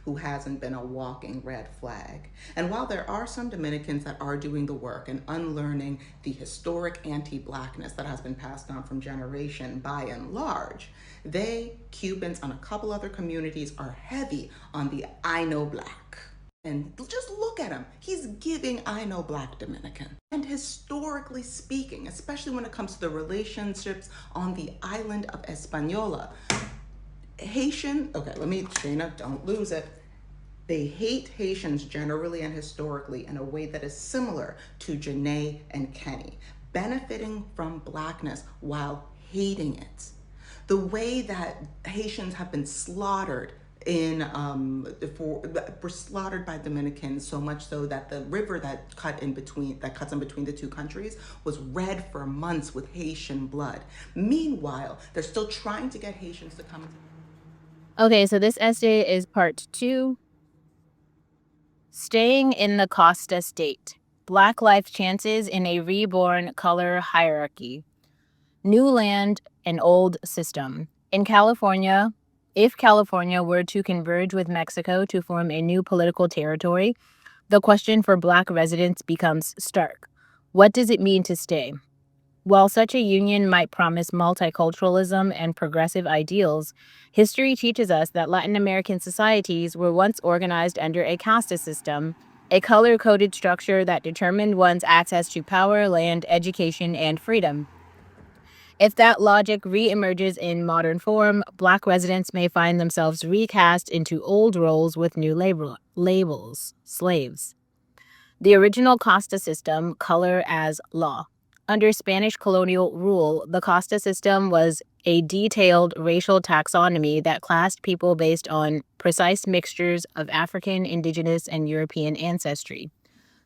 who hasn't been a walking red flag. And while there are some Dominicans that are doing the work and unlearning the historic anti-blackness that has been passed on from generation by and large, they, Cubans, and a couple other communities are heavy on the I know black. And just look at him. He's giving I know black Dominican. And historically speaking, especially when it comes to the relationships on the island of Hispaniola, Shayna, don't lose it. They hate Haitians generally and historically in a way that is similar to Janae and Kenny, benefiting from blackness while hating it. The way that Haitians have been slaughtered were slaughtered by Dominicans, so much so that the river that cuts in between the two countries was red for months with Haitian blood. Meanwhile, they're still trying to get Haitians to come into. Okay, so this essay is part 2. Staying in the Casta State. Black life chances in a reborn color hierarchy. New land and old system. In California, if California were to converge with Mexico to form a new political territory, the question for Black residents becomes stark. What does it mean to stay? While such a union might promise multiculturalism and progressive ideals, history teaches us that Latin American societies were once organized under a casta system, a color-coded structure that determined one's access to power, land, education, and freedom. If that logic reemerges in modern form, Black residents may find themselves recast into old roles with new labels, slaves. The original Casta system, color as law. Under Spanish colonial rule, the Casta system was a detailed racial taxonomy that classed people based on precise mixtures of African, indigenous, and European ancestry.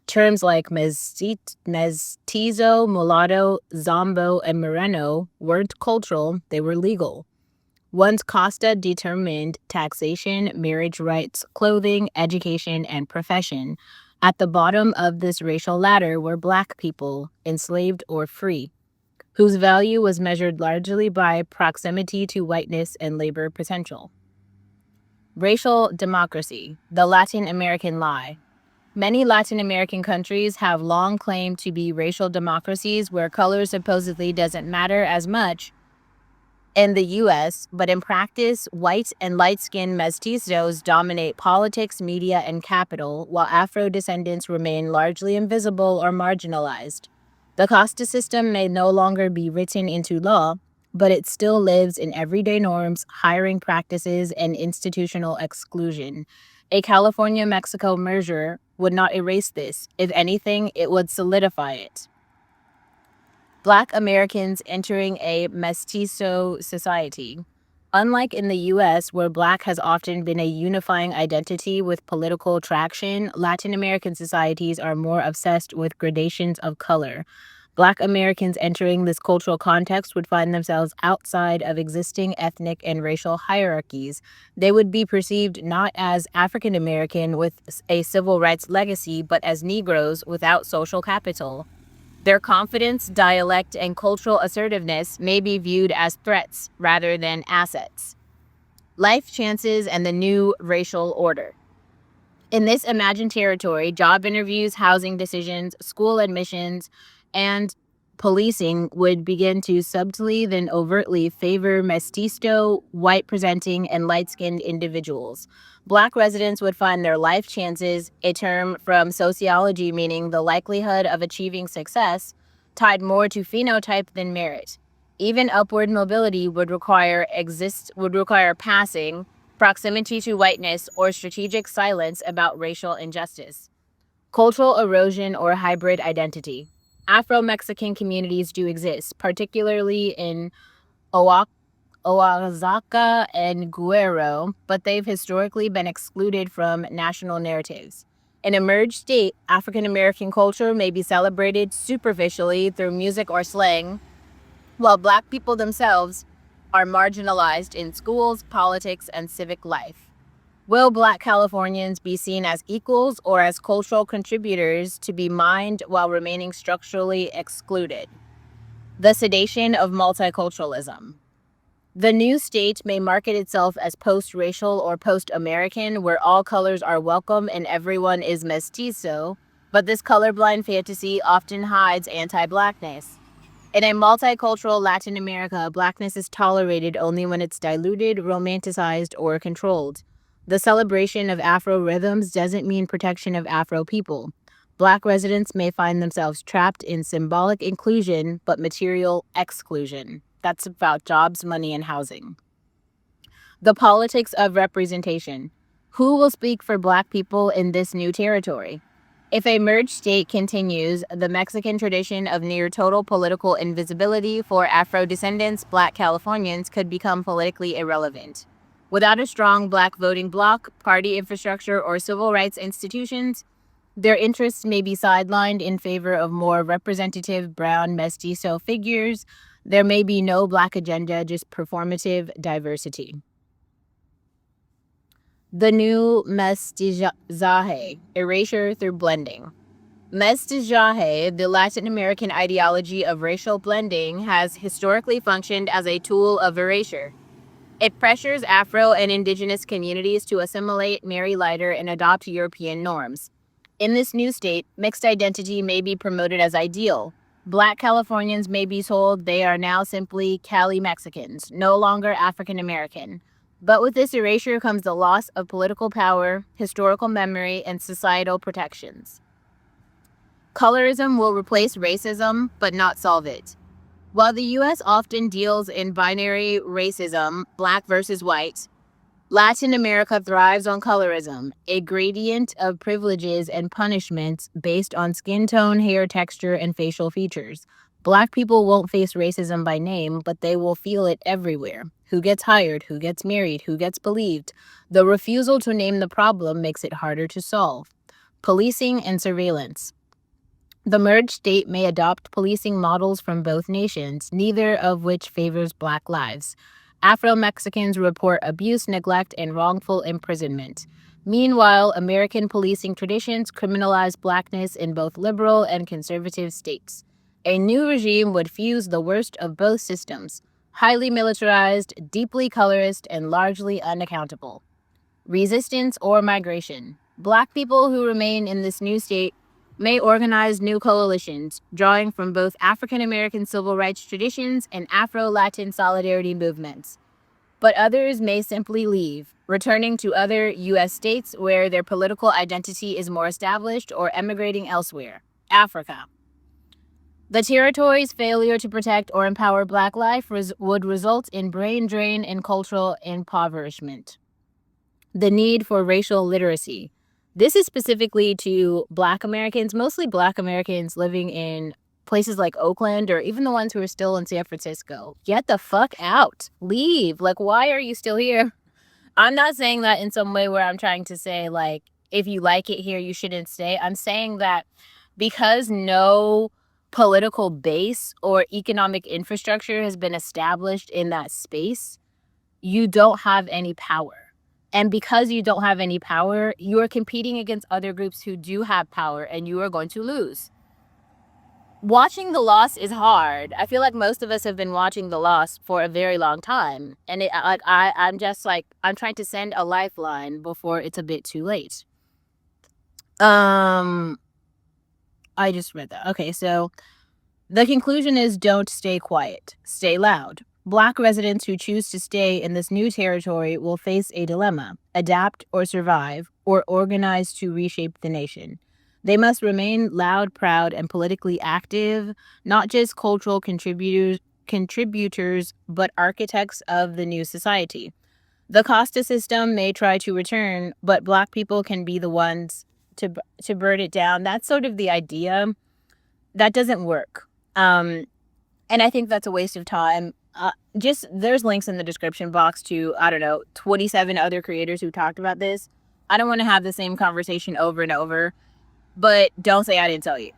Terms like mestizo, mulatto, zombo, and moreno weren't cultural, they were legal. One's casta determined taxation, marriage rights, clothing, education, and profession. At the bottom of this racial ladder were Black people, enslaved or free, whose value was measured largely by proximity to whiteness and labor potential. Racial democracy, the Latin American lie. Many Latin American countries have long claimed to be racial democracies where color supposedly doesn't matter as much in the U.S., but in practice, white and light-skinned mestizos dominate politics, media, and capital, while Afro-descendants remain largely invisible or marginalized. The Casta system may no longer be written into law, but it still lives in everyday norms, hiring practices, and institutional exclusion. A California-Mexico merger would not erase this. If anything, it would solidify it. Black Americans entering a mestizo society. Unlike in the U.S., where Black has often been a unifying identity with political traction, Latin American societies are more obsessed with gradations of color. Black Americans entering this cultural context would find themselves outside of existing ethnic and racial hierarchies. They would be perceived not as African American with a civil rights legacy, but as Negroes without social capital. Their confidence, dialect, and cultural assertiveness may be viewed as threats rather than assets. Life chances and the new racial order. In this imagined territory, job interviews, housing decisions, school admissions, and policing would begin to subtly then overtly favor mestizo, white-presenting, and light-skinned individuals. Black residents would find their life chances, a term from sociology meaning the likelihood of achieving success, tied more to phenotype than merit. Even upward mobility would require passing, proximity to whiteness, or strategic silence about racial injustice. Cultural erosion or hybrid identity. Afro-Mexican communities do exist, particularly in Oaxaca and Guerrero, but they've historically been excluded from national narratives. In a merged state, African American culture may be celebrated superficially through music or slang, while Black people themselves are marginalized in schools, politics, and civic life. Will Black Californians be seen as equals or as cultural contributors to be mined while remaining structurally excluded? The sedation of multiculturalism. The new state may market itself as post-racial or post-American, where all colors are welcome and everyone is mestizo, but this colorblind fantasy often hides anti-blackness. In a multicultural Latin America, blackness is tolerated only when it's diluted, romanticized, or controlled. The celebration of Afro rhythms doesn't mean protection of Afro people. Black residents may find themselves trapped in symbolic inclusion but material exclusion. That's about jobs, money, and housing. The politics of representation. Who will speak for Black people in this new territory? If a merged state continues, the Mexican tradition of near total political invisibility for Afro descendants, Black Californians, could become politically irrelevant. Without a strong Black voting bloc, party infrastructure, or civil rights institutions, their interests may be sidelined in favor of more representative brown mestizo figures. There may be no Black agenda, just performative diversity. The new mestizaje, erasure through blending. Mestizaje, the Latin American ideology of racial blending, has historically functioned as a tool of erasure. It pressures Afro and indigenous communities to assimilate, marry lighter, and adopt European norms. In this new state, mixed identity may be promoted as ideal. Black Californians may be told they are now simply Cali Mexicans, no longer African American. But with this erasure comes the loss of political power, historical memory, and societal protections. Colorism will replace racism, but not solve it. While the U.S. often deals in binary racism, black versus white, Latin America thrives on colorism, a gradient of privileges and punishments based on skin tone, hair texture, and facial features. Black people won't face racism by name, but they will feel it everywhere. Who gets hired, who gets married, who gets believed. The refusal to name the problem makes it harder to solve. Policing and surveillance. The merged state may adopt policing models from both nations, neither of which favors Black lives. Afro-Mexicans report abuse, neglect, and wrongful imprisonment. Meanwhile, American policing traditions criminalize Blackness in both liberal and conservative states. A new regime would fuse the worst of both systems, highly militarized, deeply colorist, and largely unaccountable. Resistance or migration. Black people who remain in this new state may organize new coalitions, drawing from both African American civil rights traditions and Afro-Latin solidarity movements. But others may simply leave, returning to other U.S. states where their political identity is more established or emigrating elsewhere. Africa. The territory's failure to protect or empower Black life would result in brain drain and cultural impoverishment. The need for racial literacy. This is specifically to Black Americans, mostly Black Americans living in places like Oakland or even the ones who are still in San Francisco. Get the fuck out. Leave. Like, why are you still here? I'm not saying that in some way where I'm trying to say, like, if you like it here, you shouldn't stay. I'm saying that because no political base or economic infrastructure has been established in that space, you don't have any power. And because you don't have any power, you are competing against other groups who do have power, and you are going to lose. Watching The Lost is hard. I feel like most of us have been watching The Lost for a very long time. And I'm just like, I'm trying to send a lifeline before it's a bit too late. I just read that. Okay, so the conclusion is don't stay quiet, stay loud. Black residents who choose to stay in this new territory will face a dilemma: adapt or survive, or organize to reshape the nation. They must remain loud, proud, and politically active, not just cultural contributors, but architects of the new society. The Casta System may try to return, but Black people can be the ones to burn it down. That's sort of the idea. That doesn't work. And I think that's a waste of time. Just there's links in the description box to, I don't know, 27 other creators who talked about this. I don't want to have the same conversation over and over, but don't say I didn't tell you.